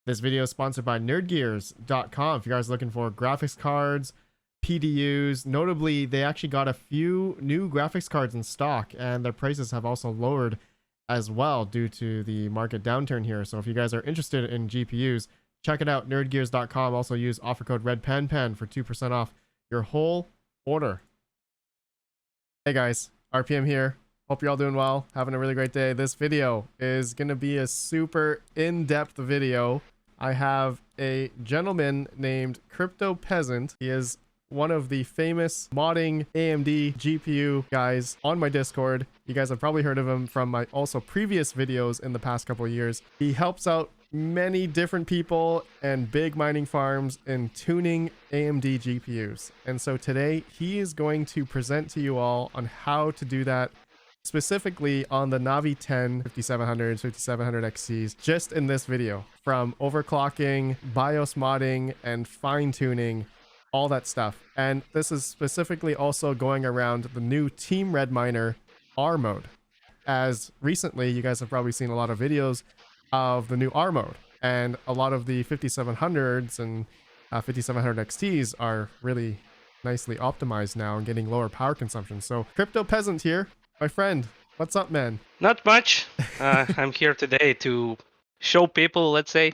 This video is sponsored by nerdgears.com. If you guys are looking for graphics cards, PDUs, notably, they actually got a few new graphics cards in stock, and their prices have also lowered as well due to the market downturn here. So if you guys are interested in GPUs, check it out, nerdgears.com. Also use offer code REDPENPEN for 2% off your whole order. Hey guys, RPM here. Hope you're all doing well, having a really great day. This video is going to be a super in-depth video. I have a gentleman named Crypto Peasant. He is one of the famous modding AMD GPU guys on my Discord. You guys have probably heard of him from my also previous videos in the past couple of years. He helps out many different people and big mining farms in tuning AMD GPUs. And so today he is going to present to you all on how to do that, specifically on the Navi 10 5700s, 5700 XCs, just in this video, from overclocking, BIOS modding, and fine-tuning, all that stuff. And this is specifically also going around the new TeamRedMiner R Mode, as recently you guys have probably seen a lot of videos of the new R Mode, and a lot of the 5700s and 5700 XTs are really nicely optimized now and getting lower power consumption. So Crypto Peasant here, my friend, what's up, man? Not much. I'm here today to show people, let's say,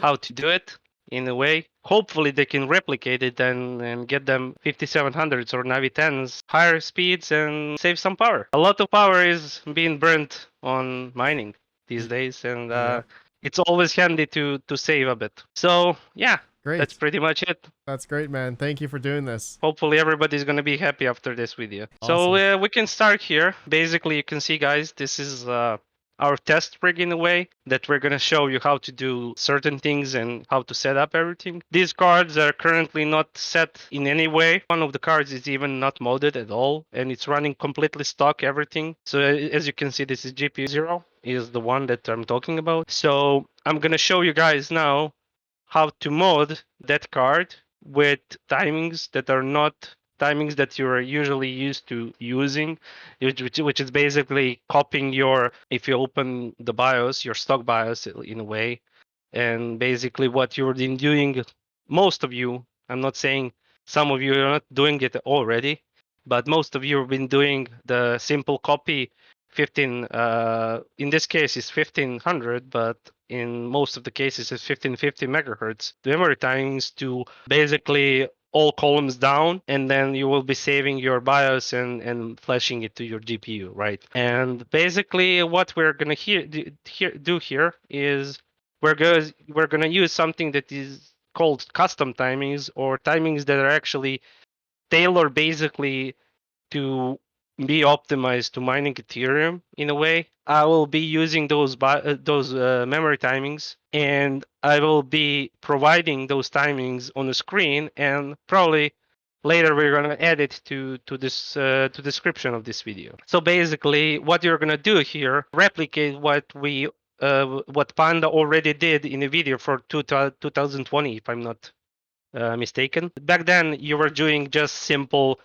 how to do it in a way. Hopefully they can replicate it and get them 5700s or Navi 10s, higher speeds, and save some power. A lot of power is being burnt on mining these days, and Yeah. it's always handy to save a bit. So yeah, Great. that's pretty much it. That's great, man. Thank you for doing this. Hopefully everybody's going to be happy after this video. Awesome. So we can start here. Basically, you can see, guys, this is our test rig in a way that we're going to show you how to do certain things and how to set up everything. These cards are currently not set in any way. One of the cards is even not modded at all, and it's running completely stock everything. So as you can see, this is GPU 0 is the one that I'm talking about. So I'm going to show you guys now how to mod that card with timings that are not timings that you're usually used to using, which is basically copying your, if you open the BIOS, your stock BIOS in a way, and basically what you've been doing, most of you, I'm not saying some of you are not doing it already, but most of you have been doing the simple copy 15, in this case it's 1500, but in most of the cases it's 1550 megahertz memory timings to basically all columns down, and then you will be saving your BIOS and flashing it to your GPU, right? And basically what we're gonna do here is we're gonna use something that is called custom timings, or timings that are actually tailored basically to be optimized to mining Ethereum in a way. I will be using those memory timings, and I will be providing those timings on the screen, and probably later we're gonna add it to this to description of this video. So basically, what you're gonna do here, replicate what Panda already did in a video for 2020, if I'm not mistaken. Back then, you were doing just simple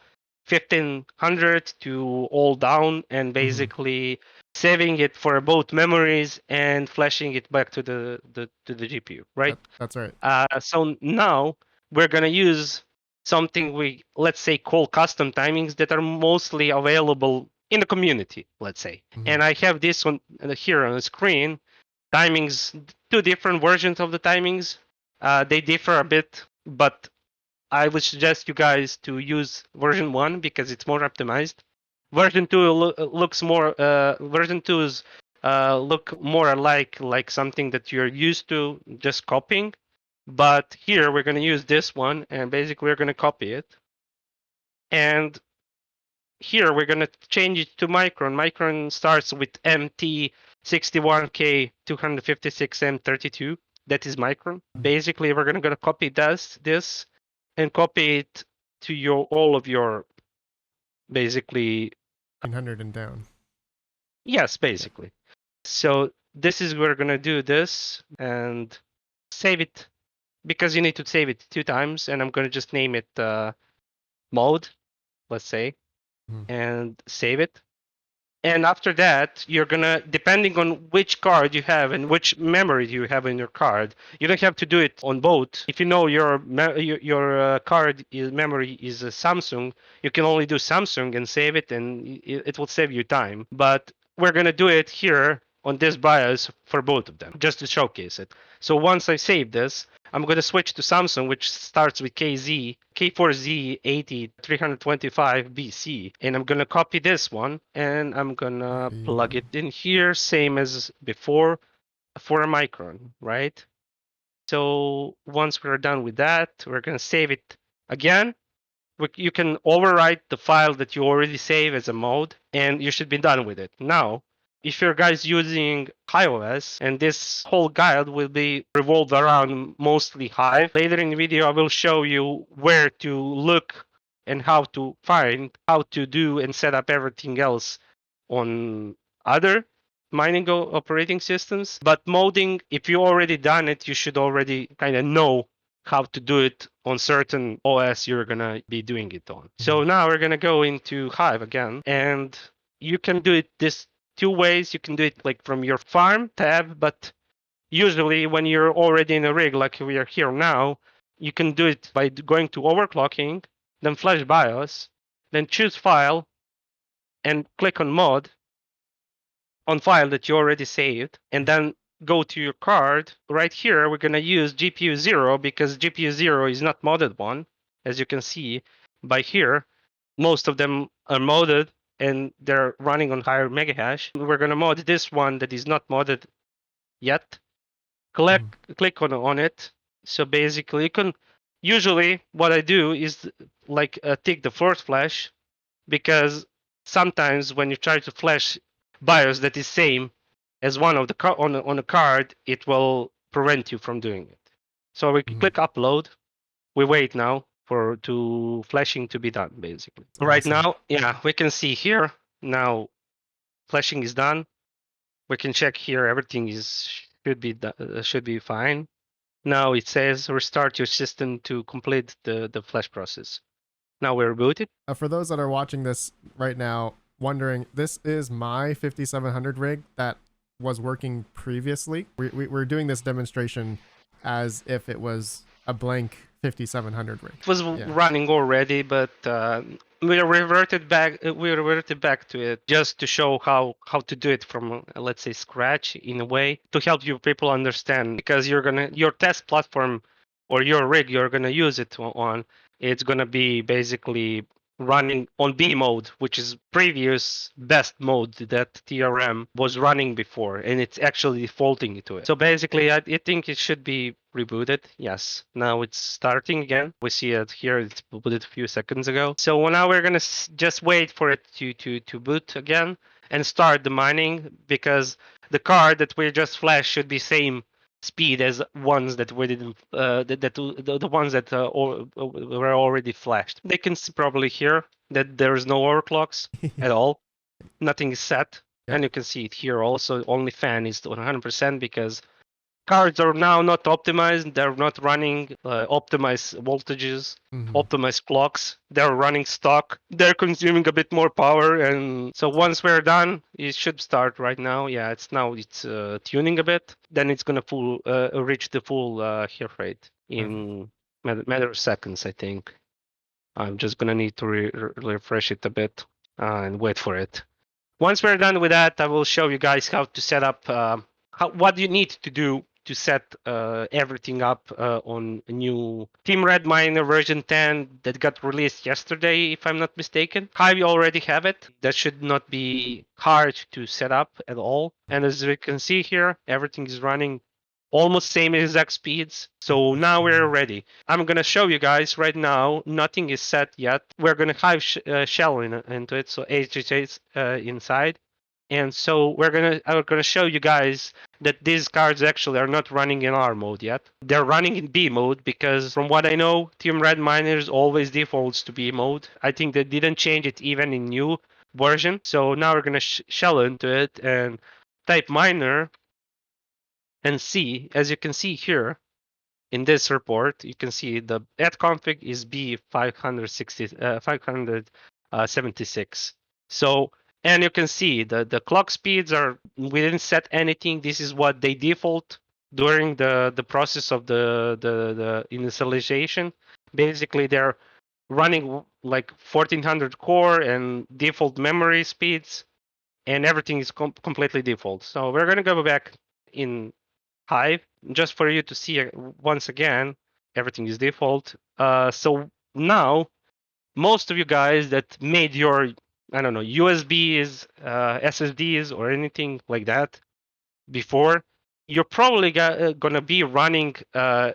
1500 to all down, and basically saving it for both memories and flashing it back to the GPU, right? That's right. So now we're gonna use something we, let's say, call custom timings that are mostly available in the community, let's say. And I have this one here on the screen. Timings, two different versions of the timings. They differ a bit, but I would suggest you guys to use version 1 because it's more optimized. Version 2 looks more. Version 2's look more like something that you're used to just copying. But here we're going to use this one, and basically we're going to copy it. And here we're going to change it to MICRON. MICRON starts with MT61K256M32. That is MICRON. Basically, we're going to copy this and copy it to all of your, basically 900 and down. Yes, basically. So this is we're gonna do this and save it, because you need to save it 2 times, and I'm gonna just name it mode, let's say, and save it. And after that, you're gonna, depending on which card you have and which memory you have in your card, you don't have to do it on both. If you know your card memory is a Samsung, you can only do Samsung and save it, and it will save you time. But we're gonna do it here on this BIOS for both of them, just to showcase it. So once I save this, I'm going to switch to Samsung, which starts with K4Z80 325BC. And I'm going to copy this one and I'm going to plug it in here, same as before for a Micron, right? So once we're done with that, we're going to save it again. You can overwrite the file that you already saved as a mode, and you should be done with it. Now, if you're guys using HiveOS, and this whole guide will be revolved around mostly Hive, later in the video I will show you where to look and how to find, how to do and set up everything else on other mining operating systems. But moding, if you already done it, you should already kind of know how to do it on certain OS you're gonna be doing it on. So now we're gonna go into Hive again, and you can do it this two ways. You can do it like from your farm tab, but usually when you're already in a rig like we are here now, you can do it by going to overclocking, then flash BIOS, then choose file, and click on mod on file that you already saved, and then go to your card. Right here, we're going to use GPU 0 because GPU 0 is not modded one. As you can see by here, most of them are modded and they're running on higher mega hash. We're going to mod this one that is not modded yet. Click on it. So basically, you can, usually what I do is like take the first flash, because sometimes when you try to flash BIOS that is same as one of the on a card, it will prevent you from doing it. So we click upload. We wait now for flashing to be done, basically. Awesome. Right now, yeah, we can see here now flashing is done. We can check here everything should be fine. Now it says restart your system to complete the flash process. Now we're booted. For those that are watching this right now, wondering, this is my 5700 rig that was working previously. We're doing this demonstration as if it was a blank 5700 rig. It was running already, but we reverted back. We reverted back to it just to show how to do it from, let's say, scratch in a way, to help you people understand, because your test platform or your rig you're gonna use it on, it's gonna be basically running on B mode, which is previous best mode that TRM was running before, and it's actually defaulting to it. So basically, I think it should be rebooted. Yes, now it's starting again. We see it here. It's booted a few seconds ago. So now we're gonna just wait for it to boot again and start the mining, because the card that we just flashed should be same speed as ones that we didn't the ones that were already flashed. They can probably hear that there is no overclocks at all. Nothing is set. And you can see it here also. Only fan is 100% because cards are now not optimized. They're not running optimized voltages, optimized clocks. They're running stock. They're consuming a bit more power. And so once we're done, it should start right now. Yeah, it's tuning a bit. Then it's going to reach the full hash rate in matter of seconds, I think. I'm just going to need to refresh it a bit and wait for it. Once we're done with that, I will show you guys how to set up, what you need to do to set everything up on a new TeamRedMiner version 10 that got released yesterday, if I'm not mistaken. Hive, you already have it. That should not be hard to set up at all. And as we can see here, everything is running almost same exact speeds. So now we're ready. I'm going to show you guys right now. Nothing is set yet. We're going to Hive shell into it, so HHH inside. And so I'm gonna show you guys that these cards actually are not running in R mode yet. They're running in B mode because, from what I know, TeamRedMiner always defaults to B mode. I think they didn't change it even in new version. So now we're gonna shell into it and type miner and see. As you can see here in this report, you can see the @config is B576. So And you can see the clock speeds are, we didn't set anything. This is what they default during the process of the initialization. Basically, they're running like 1400 core and default memory speeds, and everything is completely default. So we're going to go back in Hive just for you to see once again, everything is default. So now, most of you guys that made your, I don't know, USBs, SSDs, or anything like that before, you're probably gonna be running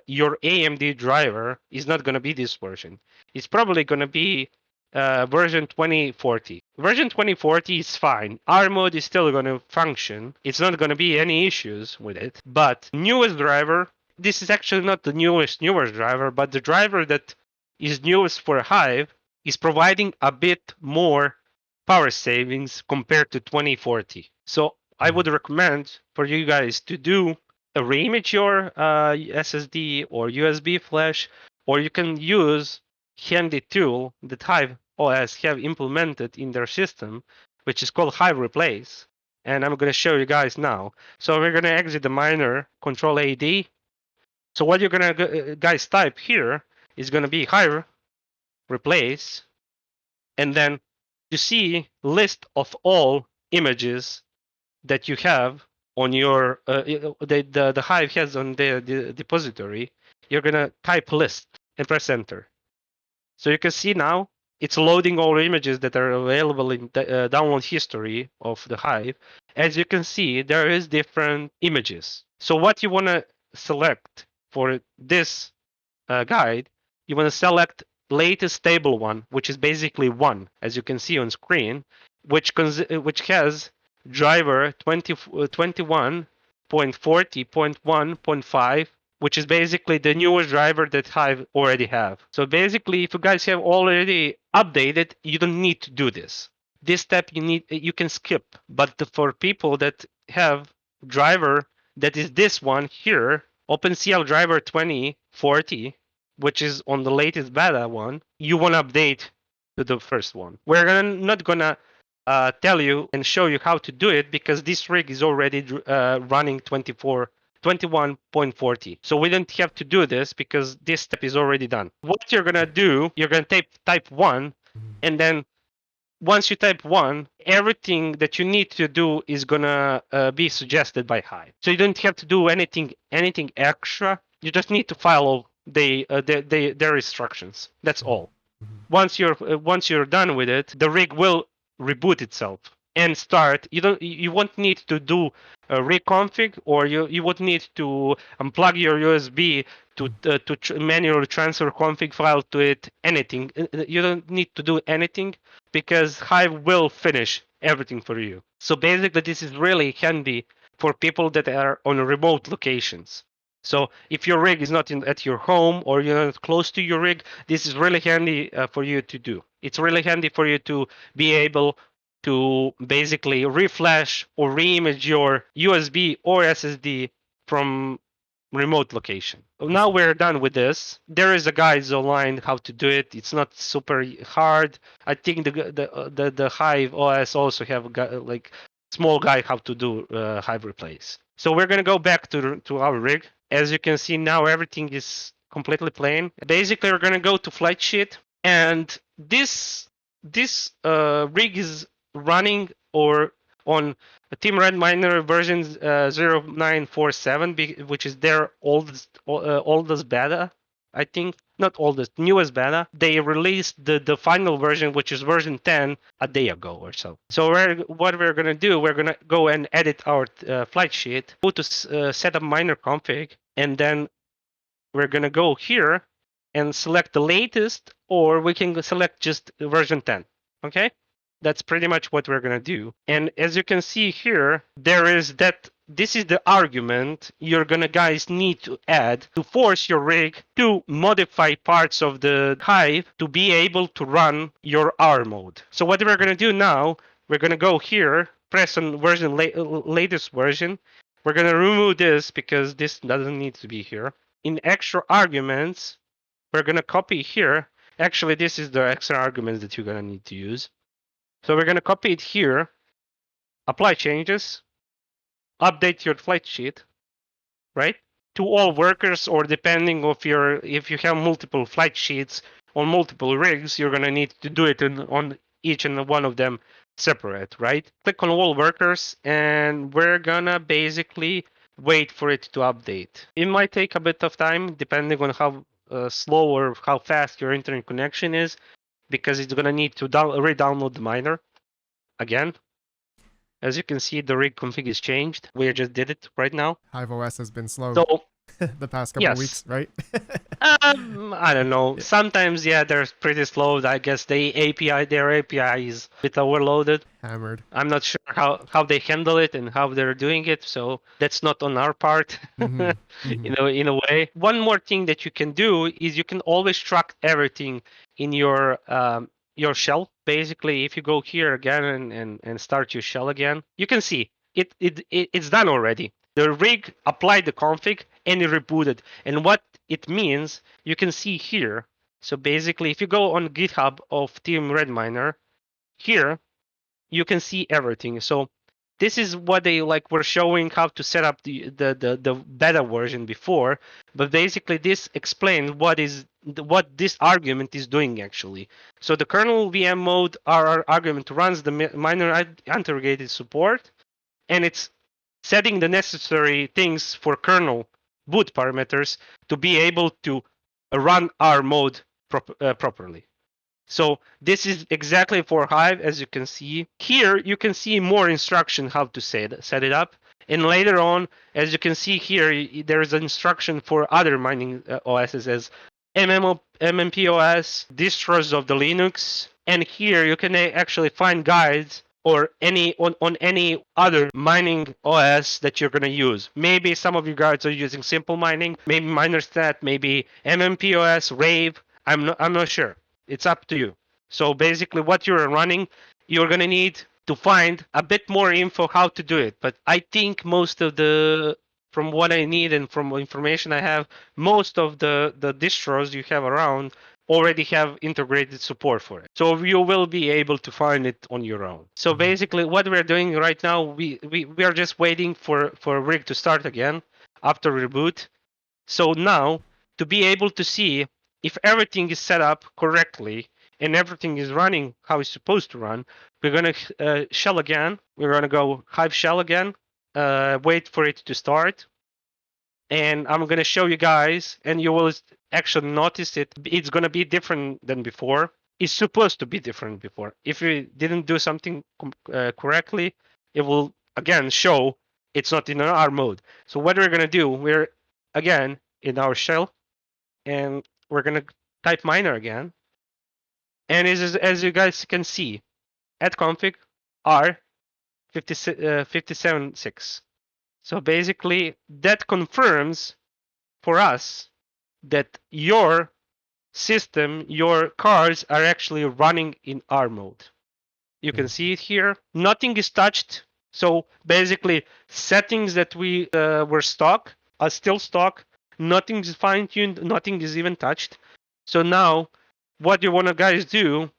your AMD driver is not gonna be this version. It's probably gonna be version 2040. Version 2040 is fine. R mode is still gonna function. It's not gonna be any issues with it. But newest driver, this is actually not the newest driver, but the driver that is newest for Hive is providing a bit more power savings compared to 2040. So I would recommend for you guys to do a reimage your SSD or USB flash, or you can use handy tool that HiveOS have implemented in their system, which is called hive-replace. And I'm going to show you guys now. So we're going to exit the miner, Control AD. So what you're going to guys type here is going to be hive-replace, and then you see list of all images that you have on your the Hive has on the depository. You're gonna type list and press enter. So you can see now it's loading all images that are available in the download history of the Hive. As you can see, there is different images. So what you want to select for this guide, you want to select latest stable one, which is basically one, as you can see on screen, which has driver 21.40.1.5, which is basically the newest driver that Hive already have. So basically, if you guys have already updated, you don't need to do this. This step you can skip, but for people that have driver that is this one here, OpenCL driver 2040, which is on the latest beta one, you want to update to the first one. We're not gonna tell you and show you how to do it because this rig is already running 21.40. So we don't have to do this because this step is already done. What you're gonna do, you're gonna type one, and then once you type one, everything that you need to do is gonna be suggested by Hive. So you don't have to do anything extra. You just need to follow their instructions. That's all. Once you're done with it, the rig will reboot itself and start. You won't need to do a reconfig, or you won't need to unplug your USB to manually transfer config file to it. Anything. You don't need to do anything because Hive will finish everything for you. So basically, this is really handy for people that are on remote locations. So if your rig is not at your home or you're not close to your rig, this is really handy for you to do. It's really handy for you to be able to basically reflash or reimage your USB or SSD from remote location. Now we're done with this. There is a guide online how to do it. It's not super hard. I think the Hive OS also have like small guide how to do Hive replace. So we're gonna go back to our rig. As you can see now, everything is completely plain. Basically, we're gonna go to flight sheet, and this rig is running or on TeamRedMiner version 0947, which is their oldest beta, I think. Not oldest, newest beta. They released the final version, which is version 10, a day ago or so. So what we're going to do, we're going to go and edit our flight sheet, go to setup miner config, and then we're going to go here and select the latest, or we can select just version 10. Okay? That's pretty much what we're going to do. And as you can see here, this is the argument you're going to guys need to add to force your rig to modify parts of the Hive to be able to run your R mode. So what we're going to do now, we're going to go here, press on latest version. We're going to remove this because this doesn't need to be here. In extra arguments, we're going to copy here. Actually, this is the extra arguments that you're going to need to use. So we're going to copy it here. apply changes, update your flight sheet, right? To all workers, or depending if you have multiple flight sheets on multiple rigs, you're gonna need to do it on each and one of them separate, right? Click on all workers, and we're gonna basically wait for it to update. It might take a bit of time depending on how slow or how fast your internet connection is, because it's gonna need to re-download the miner again. As you can see, the rig config is changed. We just did it right now. HiveOS has been slow So the past couple yes, weeks, right? I don't know. Yeah. Sometimes, yeah, they're pretty slow. I guess their API is a bit overloaded. Hammered. I'm not sure how they handle it and how they're doing it, so that's not on our part. Mm-hmm. Mm-hmm. In a way. One more thing that you can do is you can always track everything in your shell. Basically, if you go here again and start your shell again, you can see it's done already. The rig applied the config and it rebooted. And what it means, you can see here. So basically, if you go on GitHub of TeamRedMiner, here you can see everything. So this is what they were showing how to set up the beta version before, but basically this explains what this argument is doing actually. So the kernel VM mode RR argument runs the miner interrogated support, and it's setting the necessary things for kernel boot parameters to be able to run R mode properly. So this is exactly for Hive, as you can see. Here, you can see more instruction how to set it up. And later on, as you can see here, there is an instruction for other mining OSs as MMPOS, distros of the Linux. And here you can actually find guides or on any other mining OS that you're going to use. Maybe some of you guys are using simple mining, maybe MinerStat, maybe MMPOS, Rave. I'm not sure. It's up to you. So basically what you're running, you're going to need to find a bit more info how to do it. But I think from what I need and from information I have, most of the distros you have around already have integrated support for it. So you will be able to find it on your own. So basically what we're doing right now, we are just waiting for rig to start again after reboot. So now, to be able to see if everything is set up correctly and everything is running how it's supposed to run, we're going to shell again. We're going to go Hive shell again, wait for it to start. And I'm going to show you guys, and you will actually notice it. It's going to be different than before. It's supposed to be different before. If you didn't do something correctly, it will again show it's not in our mode. So what we're going to do, we're again in our shell, and we're going to type miner again. And as you guys can see, at config R 57.6. So basically, that confirms for us that your system, your cards are actually running in R mode. You can see it here. Nothing is touched. So basically, settings that we were stock are still stock. Nothing is fine-tuned. Nothing is even touched. So now, what you want to guys do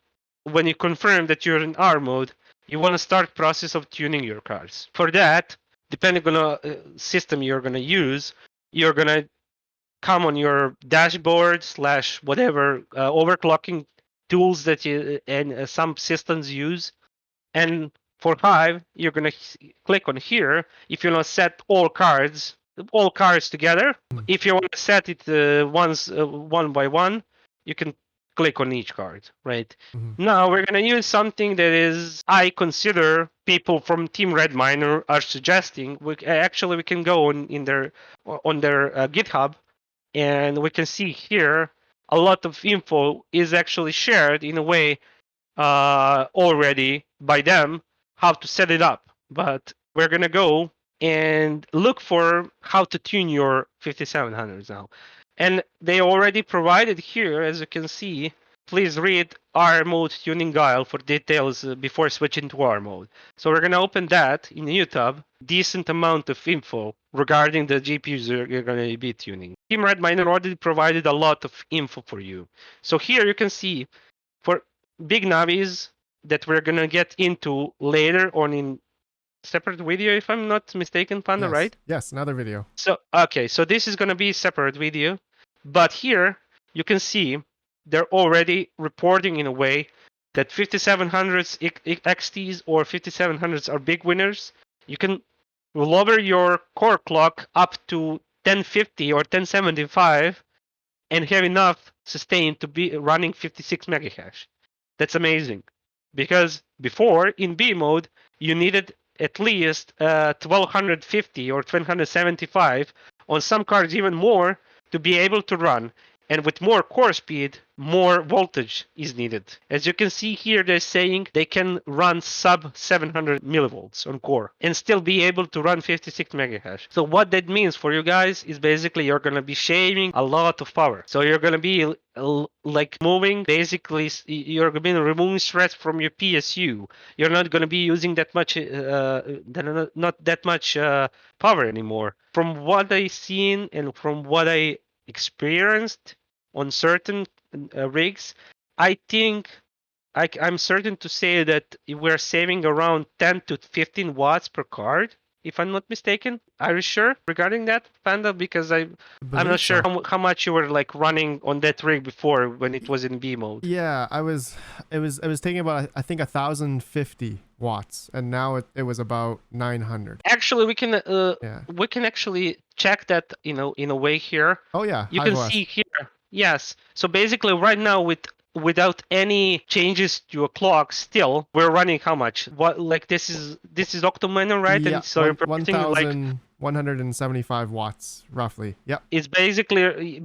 when you confirm that you're in R mode, you want to start process of tuning your cards. For that, depending on the system you're going to use, you're going to come on your dashboard / whatever overclocking tools that you and some systems use. And for Hive, you're going to click on here. If you want to set all cards together, if you want to set it one by one, you can click on each card, right? Now we're going to use something that is I consider people from TeamRedMiner are suggesting. We can go on their GitHub, and we can see here a lot of info is actually shared in a way already by them how to set it up. But we're going to go and look for how to tune your 5700s now. And they already provided here, as you can see. Please read R mode tuning guide for details before switching to R mode. So we're going to open that in YouTube. Decent amount of info regarding the GPUs you're going to be tuning. TeamRedMiner already provided a lot of info for you. So here you can see for big navis that we're going to get into later on in separate video if I'm not mistaken, Panda, Yes. right? Yes, another video. So okay, so this is gonna be a separate video, but here you can see they're already reporting in a way that 5700s XTs or 5700s are big winners. You can lower your core clock up to 1050 or 1075 and have enough sustain to be running 56 megahash. That's amazing. Because before in B mode, you needed at least 1250 or 1275, on some cards even more, to be able to run. And with more core speed, more voltage is needed. As you can see here, they're saying they can run sub 700 millivolts on core and still be able to run 56 megahash. So what that means for you guys is basically you're going to be shaving a lot of power. So you're going to be like moving, basically you're going to be removing stress from your PSU. You're not going to be using that much, not that much power anymore. From what I seen and from what I experienced on certain rigs, I think I'm certain to say that we're saving around 10 to 15 watts per card, if I'm not mistaken. Are you sure regarding that, Panda? Because I'm not sure So. how much you were like running on that rig before when it was in B mode. Yeah, I was. It was taking about, I think, 1,050 watts, and now it was about 900. Actually, Yeah. we can actually check that, in a way here. Oh yeah, You can HiveOS. see here. Yes. So basically, right now without any changes to a clock, still we're running how much? What, like this is Octominer, right? Yeah, And so you're one predicting like 1,175 watts roughly. Yep. it's basically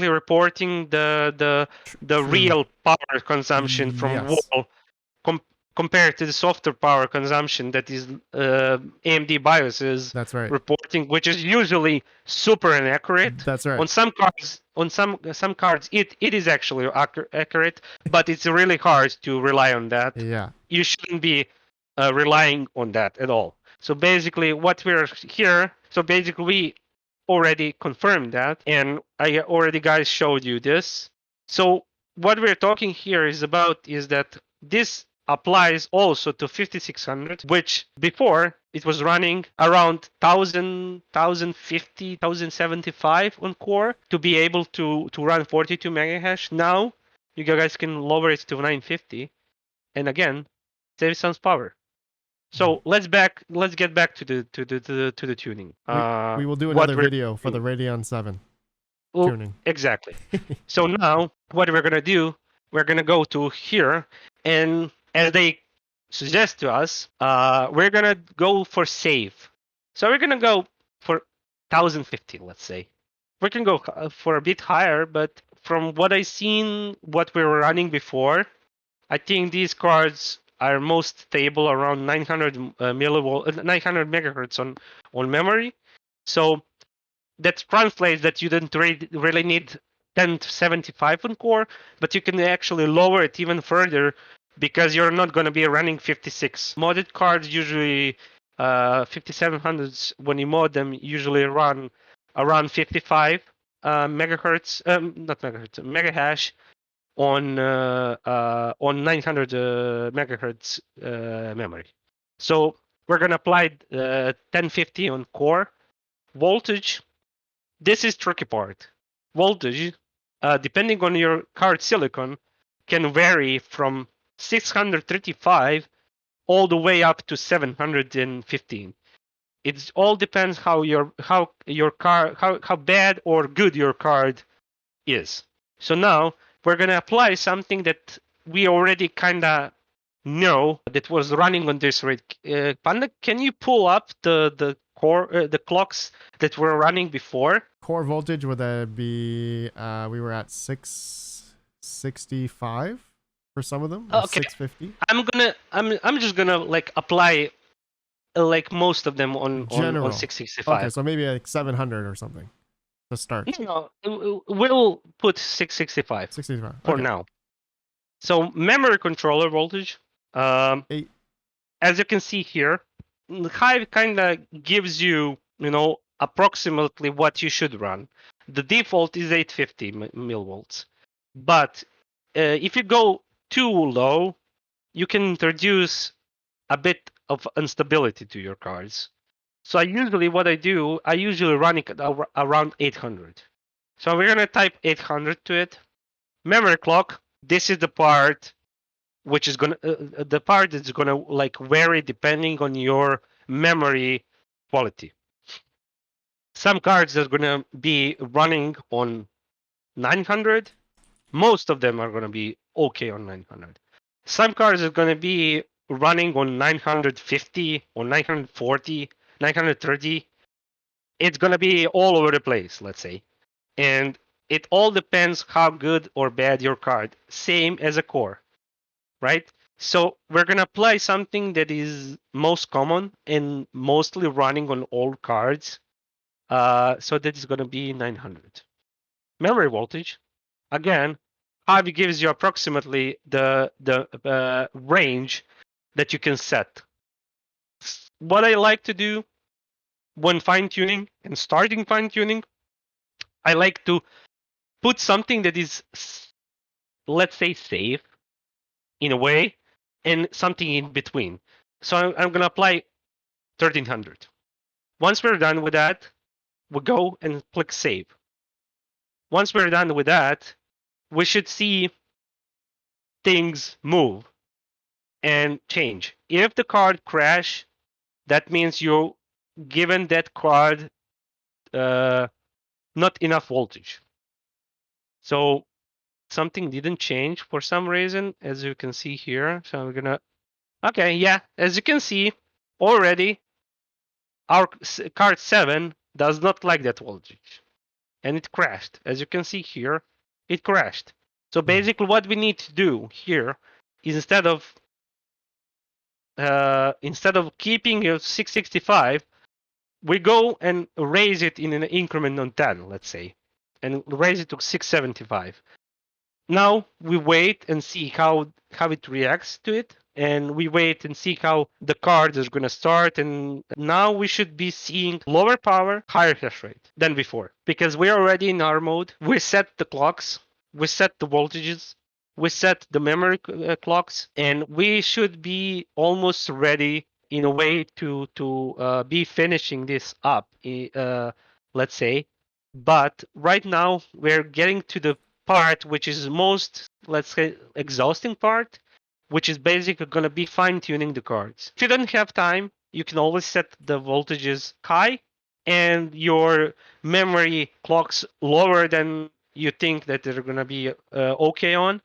reporting the True. real power consumption from Yes. wall com- compared to the software power consumption that is AMD BIOS is That's right. reporting, which is usually super inaccurate. That's right. On some cards, it is actually accurate, but it's really hard to rely on that. Yeah. You shouldn't be relying on that at all. So basically, what we're here. So basically, we already confirmed that, and I already guys showed you this. So what we're talking here is that this applies also to 5600, which before it was running around 1000, 1050, 1075 on core to be able to run 42 megahash. Now you guys can lower it to 950, and again save some power. So let's get back to the tuning. We will do another video for the Radeon 7 tuning. Exactly. So now what we're gonna do, we're gonna go to here, and as they suggest to us, we're gonna go for save. So we're gonna go for 1050, let's say. We can go for a bit higher, but from what I seen, what we were running before, I think these cards are most stable around 900 millivolt, 900 megahertz on memory. So that translates that you don't really need 1075 on core, but you can actually lower it even further because you're not going to be running 56. Modded cards usually 5700s when you mod them usually run around 55 megahertz, not megahertz, megahash on 900 megahertz memory. So we're gonna apply 1050 on core voltage. This is tricky part. Voltage, depending on your card silicon, can vary from 635 all the way up to 715. It all depends how bad or good your card is. So now we're gonna apply something that we already kinda know that was running on this rig. Panda, can you pull up the core the clocks that were running before? Core voltage would be we were at 665 for some of them, or Okay. 650. I'm just gonna like apply like most of them on 665. Okay, so maybe like 700 or something to start. No, we'll put 665 for okay. now. So memory controller voltage, 8. as you can see here, Hive kind of gives you, approximately what you should run. The default is 850 millivolts, but if you go too low, you can introduce a bit of instability to your cards. So what I do, I usually run it around 800. So we're gonna type 800 to it. Memory clock. This is the part which is gonna the part that's gonna like vary depending on your memory quality. Some cards are gonna be running on 900. Most of them are gonna be okay on 900. Some cards are gonna be running on 950 or 940, 930. It's gonna be all over the place, let's say, and it all depends how good or bad your card. Same as a core, right? So we're gonna apply something that is most common and mostly running on all cards. So that is gonna be 900. Memory voltage, again, Hive gives you approximately the range that you can set. What I like to do when fine tuning and starting fine tuning, I like to put something that is, let's say, safe in a way, and something in between. So I'm going to apply 1300. Once we're done with that, we go and click save. Once we're done with that, we should see things move and change. If the card crash, that means you're given that card not enough voltage. So something didn't change for some reason, as you can see here. So I'm gonna, okay, yeah, as you can see already, our card 7 does not like that voltage, and it crashed. As you can see here, it crashed. So basically what we need to do here is instead of keeping your 665, we go and raise it in an increment on 10, let's say, and raise it to 675. Now we wait and see how it reacts to it, and we wait and see how the card is going to start. And now we should be seeing lower power, higher hash rate than before, because we're already in R mode. We set the clocks, we set the voltages, we set the memory clocks, and we should be almost ready in a way to be finishing this up, let's say. But right now we're getting to the part which is most, let's say, exhausting part, which is basically going to be fine tuning the cards. If you don't have time, you can always set the voltages high and your memory clocks lower than you think that they're going to be okay on,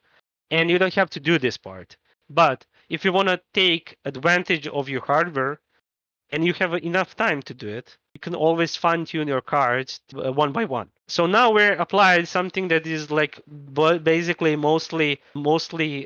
and you don't have to do this part. But if you want to take advantage of your hardware and you have enough time to do it, you can always fine tune your cards one by one. So now we're applied something that is like basically mostly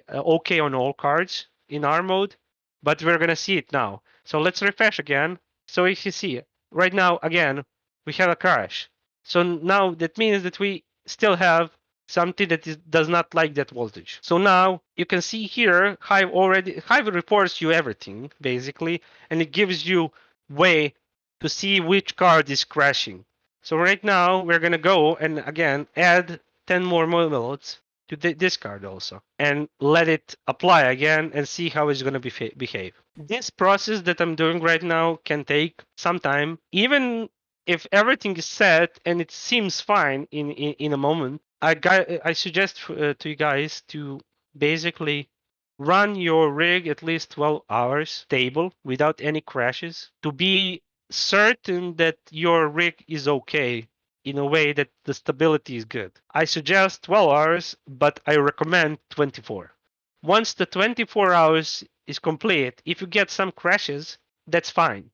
okay on all cards in R mode, but we're gonna see it now. So let's refresh again. So if you see right now again, we have a crash. So now that means that we still have something that does not like that voltage. So now you can see here, Hive reports you everything basically, and it gives you way to see which card is crashing. So right now we're gonna go and again add 10 more modes to this card also, and let it apply again and see how it's gonna behave. This process that I'm doing right now can take some time, even if everything is set and it seems fine in a moment. I suggest to you guys to basically run your rig at least 12 hours stable without any crashes to be certain that your rig is okay in a way that the stability is good. I suggest 12 hours, but I recommend 24. Once the 24 hours is complete, if you get some crashes, that's fine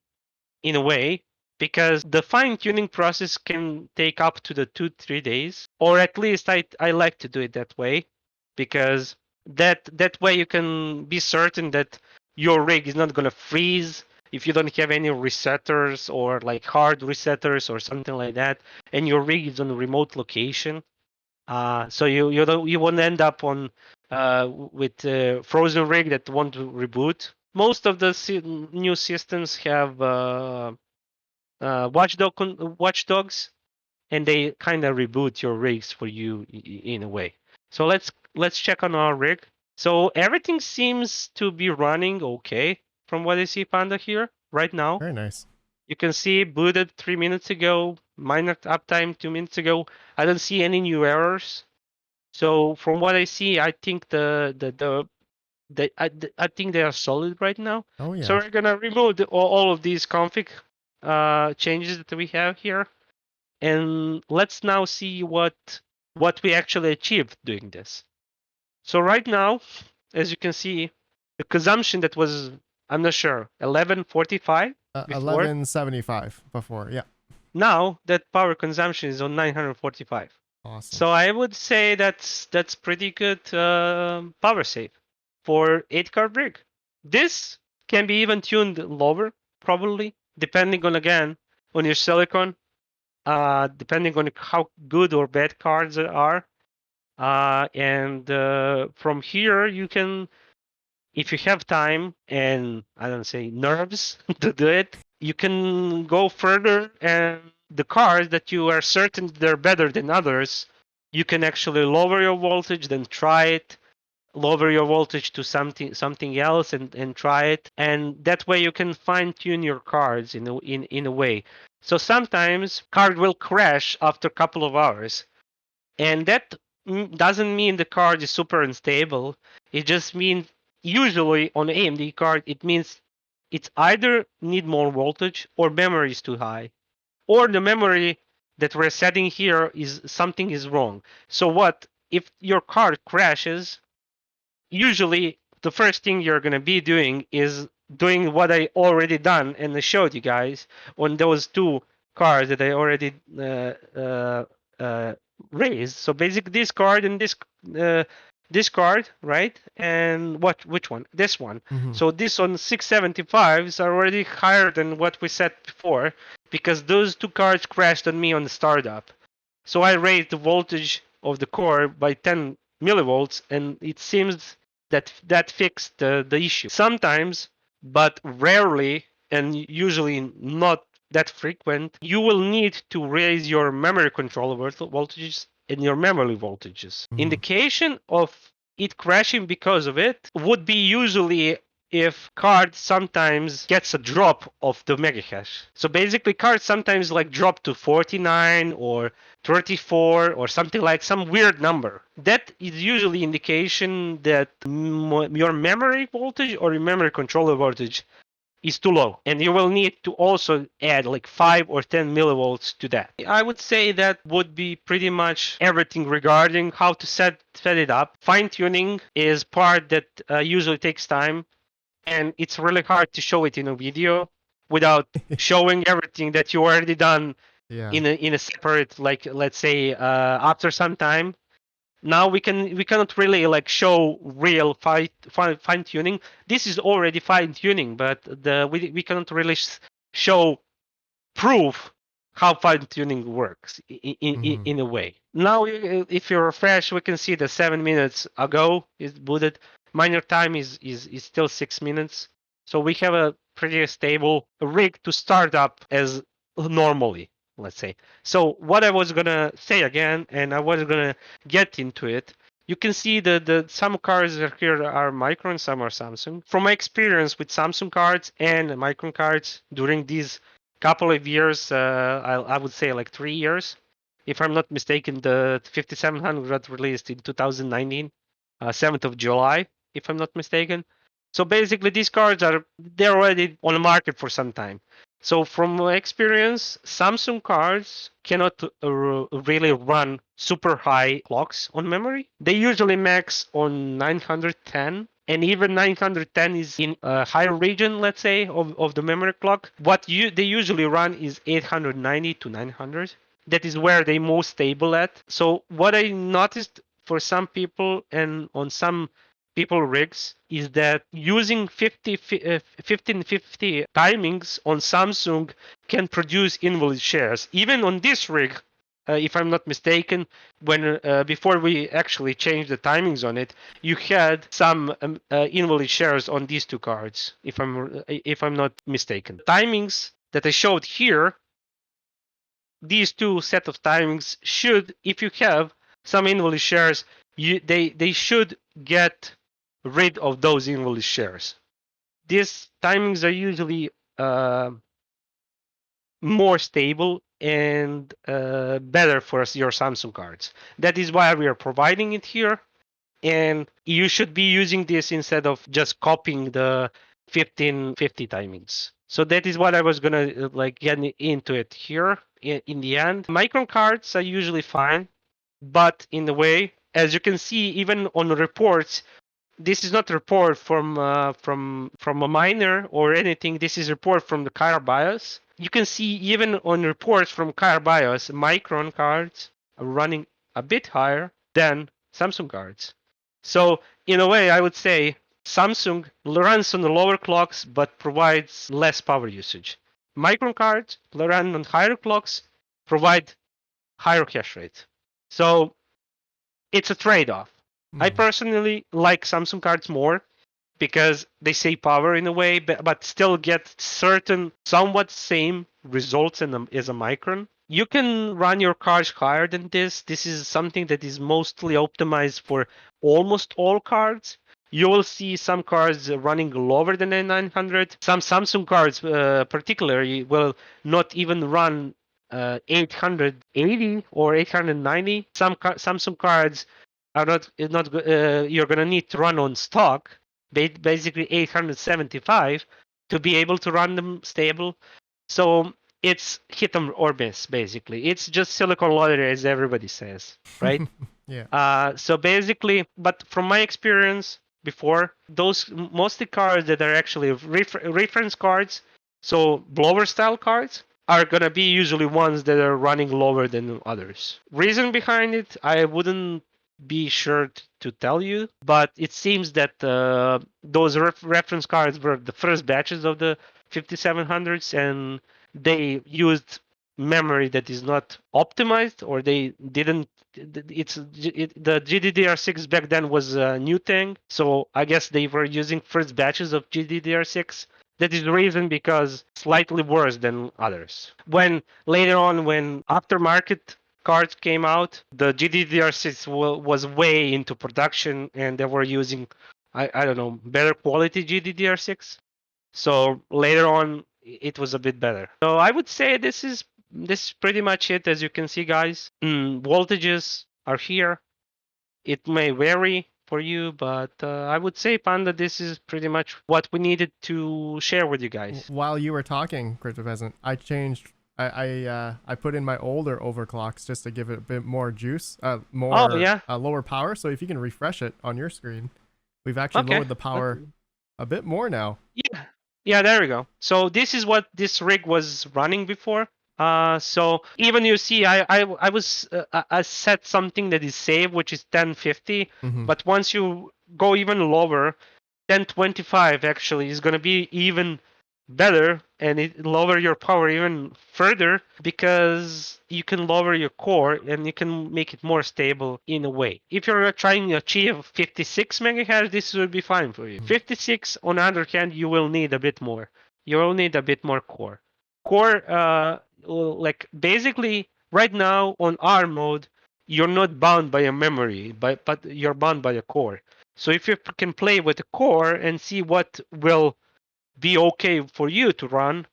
in a way, because the fine tuning process can take up to the 2-3 days, or at least I like to do it that way, because that way you can be certain that your rig is not going to freeze if you don't have any resetters or like hard resetters or something like that, and your rig is on a remote location. So you won't end up on with a frozen rig that won't reboot. Most of the new systems have watchdogs, and they kind of reboot your rigs for you in a way. So let's check on our rig. So everything seems to be running okay. from what I see, Panda, here right now. Very nice. You can see booted 3 minutes ago, minor uptime 2 minutes ago. I don't see any new errors. So from what I see, I think I think they are solid right now. Oh So yeah. we're gonna remove all of these config changes that we have here, and let's now see what we actually achieved doing this. So right now, as you can see, the consumption that was, I'm not sure, 1145 before. 1175 before. Yeah. Now that power consumption is on 945. Awesome. So I would say that's pretty good power save for 8-card rig. This can be even tuned lower, probably, depending on, again, on your silicon, depending on how good or bad cards are. And from here, you can, if you have time and, I don't say, nerves to do it, you can go further, and the cards that you are certain they're better than others, you can actually lower your voltage, then try it, lower your voltage to something else, and try it, and that way you can fine tune your cards in a way. So sometimes card will crash after a couple of hours, and that doesn't mean the card is super unstable. It just means, usually on AMD card, it means it's either need more voltage or memory is too high, or the memory that we're setting here is something is wrong. So what if your card crashes? Usually the first thing you're going to be doing is doing what I already done and I showed you guys on those two cards that I already raised. So basically this card and this card, right? And which one? This one. Mhm. So this on 675s are already higher than what we said before, because those two cards crashed on me on the startup. So I raised the voltage of the core by 10 millivolts, and it seems that fixed the issue. Sometimes, but rarely, and usually not that frequent, you will need to raise your memory controller voltages and your memory voltages. Indication of it crashing because of it would be usually if card sometimes gets a drop of the megahash. So basically cards sometimes like drop to 49 or 34 or something, like some weird number. That is usually indication that your memory voltage or your memory controller voltage is too low, and you will need to also add like 5 or 10 millivolts to that. I would say that would be pretty much everything regarding how to set it up. Fine tuning is part that usually takes time, and it's really hard to show it in a video without showing everything that you already done in a separate, like, let's say after some time. Now we cannot really like show real fine tuning. This is already fine tuning, but we cannot really show proof how fine tuning works in a way. Now if you refresh, we can see that 7 minutes ago is booted. Minor time is still 6 minutes. So we have a pretty stable rig to start up as normally, let's say. So what I was gonna say again, and I was gonna get into it. You can see the some cards here are Micron, some are Samsung. From my experience with Samsung cards and Micron cards during these couple of years, I would say like 3 years, if I'm not mistaken, the 5700 got released in 2019, 7th of July, if I'm not mistaken. So basically, these cards they're already on the market for some time. So from my experience, Samsung cards cannot really run super high clocks on memory. They usually max on 910, and even 910 is in a higher region, let's say, of the memory clock. What they usually run is 890 to 900. That is where they most stable at. So what I noticed for some people and on some people rigs is that using 1550 timings on Samsung can produce invalid shares. Even on this rig, if I'm not mistaken, when before we actually changed the timings on it, you had some invalid shares on these two cards. If I'm not mistaken, timings that I showed here, these two set of timings should, if you have some invalid shares, they should get rid of those invalid shares. these timings are usually more stable and better for your Samsung cards. That is why we are providing it here. And you should be using this instead of just copying the 1550 timings. So that is what I was gonna like get into it here in the end. Micron cards are usually fine, but in a way, as you can see, even on the reports, this is not a report from a miner or anything. This is a report from the Kyra BIOS. You can see even on reports from Kyra BIOS, Micron cards are running a bit higher than Samsung cards. So in a way, I would say Samsung runs on the lower clocks but provides less power usage. Micron cards run on higher clocks, provide higher cache rate. So it's a trade-off. I personally like Samsung cards more because they save power in a way, but still get certain somewhat same results as a Micron. You can run your cards higher than this. This is something that is mostly optimized for almost all cards. You will see some cards running lower than a 900. Some Samsung cards, particularly, will not even run 880 or 890. Some Samsung cards are not you're gonna need to run on stock, basically 875 to be able to run them stable. So it's hit or miss basically. It's just silicon lottery as everybody says, right? Yeah. So basically, but from my experience before, those mostly cards that are actually reference cards, so blower style cards, are gonna be usually ones that are running lower than others. Reason behind it, I wouldn't be sure to tell you, but it seems that those reference cards were the first batches of the 5700s, and they used memory that is not optimized, or they didn't. The GDDR6 back then was a new thing, so I guess they were using first batches of GDDR6. That is the reason, because slightly worse than others. When later on, when aftermarket cards came out, the GDDR6 was way into production, and they were using, I don't know, better quality GDDR6. So later on, it was a bit better. So I would say this is pretty much it. As you can see, guys, voltages are here. It may vary for you, but I would say, Panda, this is pretty much what we needed to share with you guys. While you were talking, Crypto Peasant, I changed. I put in my older overclocks just to give it a bit more juice, more yeah. lower power. So if you can refresh it on your screen, we've actually lowered the power a bit more now. Yeah, there we go. So this is what this rig was running before. So even you see, I was I set something that is safe, which is 1050. But once you go even lower, 1025 actually is going to be even better, and it lower your power even further, because you can lower your core and you can make it more stable in a way. If you're trying to achieve 56 megahertz, this will be fine for you. 56, on the other hand, you will need a bit more. You will need a bit more core. Like basically right now on R mode, you're not bound by a memory, but you're bound by a core. So if you can play with the core and see what will be okay for you to run,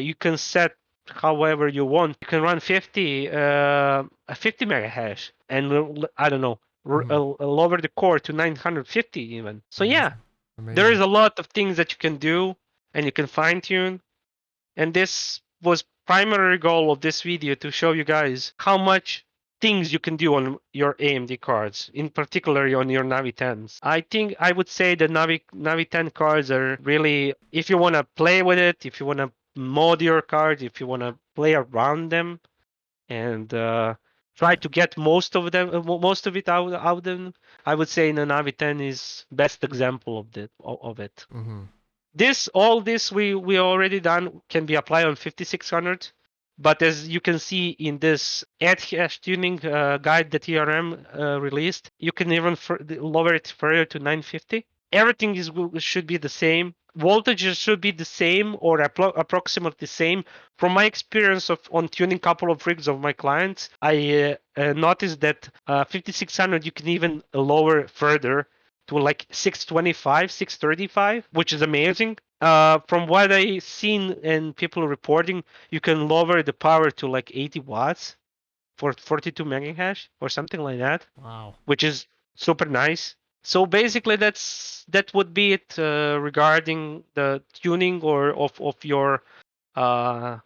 you can set however you want. You can run 50 megahash, and I don't know, lower the core to 950 even. So yeah, there is a lot of things that you can do, and you can fine tune. And this was primary goal of this video, to show you guys how much things you can do on your AMD cards, in particular on your Navi 10s. I think I would say the Navi 10 cards are really, if you want to play with it, if you want to mod your cards, if you want to play around them, and try to get most of it out of them, I would say the Navi 10 is best example of it. All this we already done can be applied on 5600, but as you can see in this add hash tuning guide that TRM released, you can even lower it further to 950. Everything should be the same. Voltages should be the same, or approximately the same. From my experience on tuning a couple of rigs of my clients, I noticed that 5600 you can even lower further. to like 625, 635, which is amazing. From what I seen and people reporting, you can lower the power to like 80 watts for 42 megahash or something like that, Wow. which is super nice. So basically, that would be it regarding the tuning or of your uh,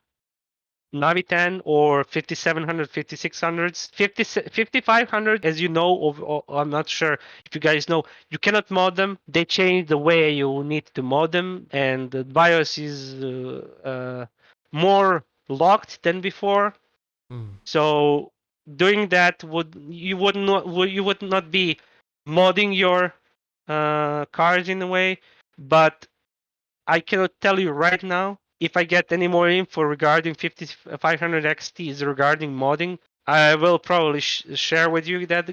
Navi 10 or 5700, 5600s, 5500. As you know, I'm not sure if you guys know, you cannot mod them. They changed the way you need to mod them, and the BIOS is more locked than before. Mm. So doing that would not be modding your cards in a way, but I cannot tell you right now. If I get any more info regarding 5500 XTs regarding modding, I will probably share with you that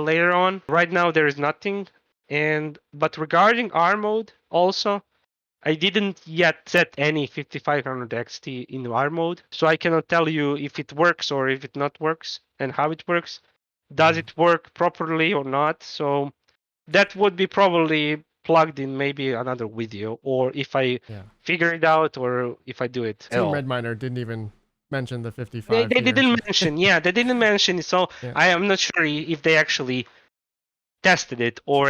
later on. Right now there is nothing, but regarding R mode also, I didn't yet set any 5500 XT in R mode, so I cannot tell you if it works or if it not works and how it works. Does it work properly or not? So that would be probably plugged in maybe another video, or if I Yeah. figure it out, or if I do it at all. TeamRedMiner didn't even mention the They, 55 they here. didn't So. mention, yeah, they didn't mention it, so Yeah. I am not sure if they actually tested it or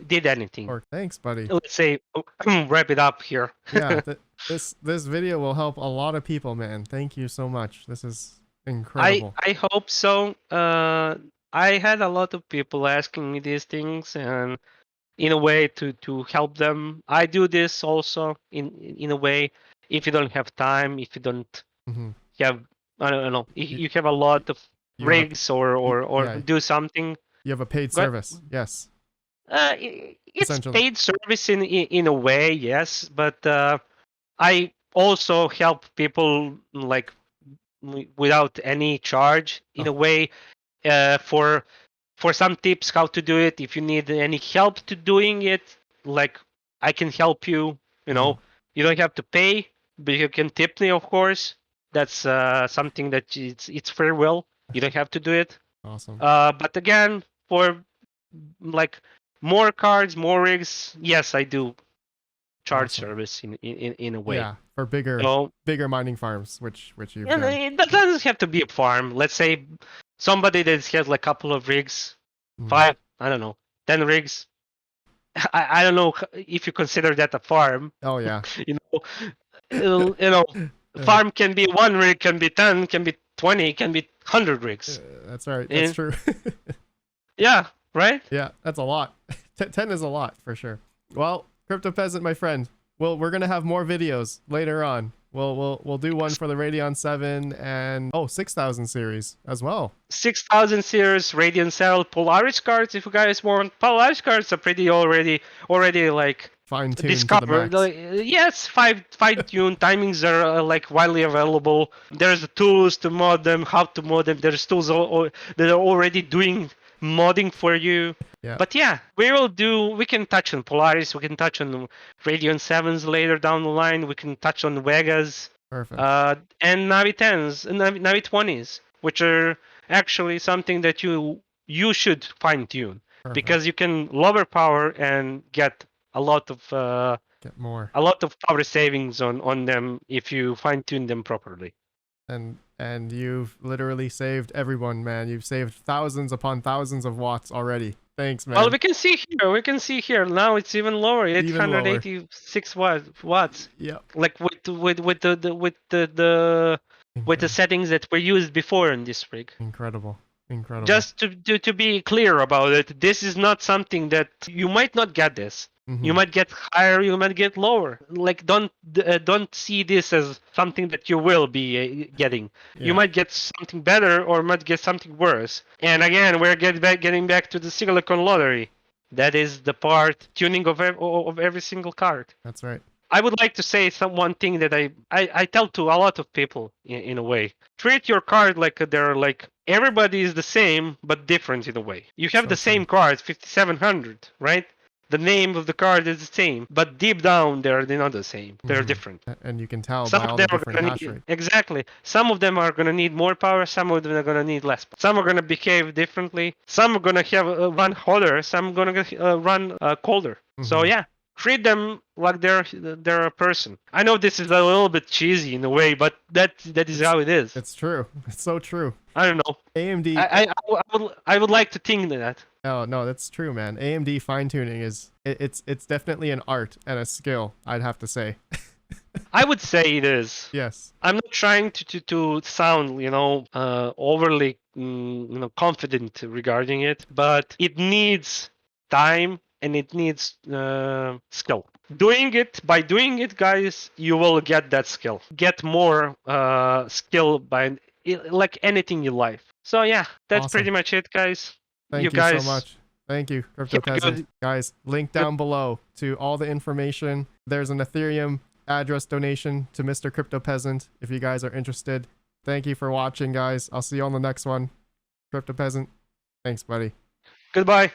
did anything. Or thanks, buddy. Let's say wrap it up here. Yeah. This video will help a lot of people, man. Thank you so much. This is incredible. I hope so. I had a lot of people asking me these things, and in a way to help them. I do this also in a way. If you don't have time, if you don't Mm-hmm. have, I don't know, You, you have a lot of you have a rigs or yeah. do something. You have a paid But service. Yes. it's Essentially. paid service in a way, yes. But I also help people like without any charge in Oh. a way for some tips how to do it. If you need any help to doing it, like I can help you. You know, you don't have to pay, but you can tip me, of course. That's something that it's free will. You don't have to do it. Awesome. But again, for like more cards, more rigs, yes, I do charge Awesome. service in a way. Yeah, for bigger So, mining farms, which you've and done. it doesn't have to be a farm. Let's say somebody that has like a couple of rigs, 5, I don't know, 10 rigs. I don't know if you consider that a farm. Oh yeah. You know, farm can be 1 rig, can be 10, can be 20, can be 100 rigs. That's right. That's And, true. yeah, right? Yeah, that's a lot. 10 is a lot for sure. Well, Crypto Peasant, my friend. Well, we're gonna have more videos later on. We'll do one for the Radeon 7 and 6000 series as well. 6000 series Radeon Cell Polaris cards. If you guys want, Polaris cards are pretty already like Fine-tuned to the discovered. max. Yes, fine-tuned. Timings are like widely available. There's tools to mod them, how to mod them. There's tools that are already doing modding for you. Yeah. But yeah, we can touch on Polaris, we can touch on Radeon 7s later down the line, we can touch on Vegas, Perfect. and Navi 10s, and Navi 20s, which are actually something that you should fine tune because you can lower power and get a lot of power savings on them if you fine tune them properly. And you've literally saved everyone, man. You've saved thousands upon thousands of watts already. Thanks, man. Well, we can see here. Now it's even lower, 886 watts. Yeah. Like with the settings that were used before in this rig. Incredible. Just to be clear about it, this is not something that you might not get this. Mm-hmm. You might get higher, you might get lower. Like don't see this as something that you will be getting. Yeah. You might get something better or might get something worse. And again, we're getting back to the silicon lottery. That is the part tuning of every single card. That's right. I would like to say one thing that I tell to a lot of people in a way. Treat your card like they're like everybody is the same but different in a way. You have the same cards, 5700, right? the name of the card is the same, but deep down they're not the same. They're different. And you can tell Some by of all them the are different gonna hash need rate. exactly. Some of them are gonna need more power. Some of them are gonna need less. Some are gonna behave differently. Some are gonna have run hotter. Some are gonna run colder. So yeah, treat them like they're a person. I know this is a little bit cheesy in a way, but that is how it is. It's true. It's so true. I don't know. AMD. I would like to think that. Oh no, that's true, man. AMD fine tuning is it's definitely an art and a skill, I'd have to say. I would say it is. Yes. I'm not trying to sound, overly, confident regarding it, but it needs time and it needs skill. By doing it, guys, you will get that skill. Get more skill by like anything in life. So yeah, that's Awesome. pretty much it, guys. Thank you guys so much. Thank you, Crypto Peasant. Guys, link down below to all the information. There's an Ethereum address donation to Mr. Crypto Peasant if you guys are interested. Thank you for watching, guys. I'll see you on the next one. Crypto Peasant. Thanks, buddy. Goodbye.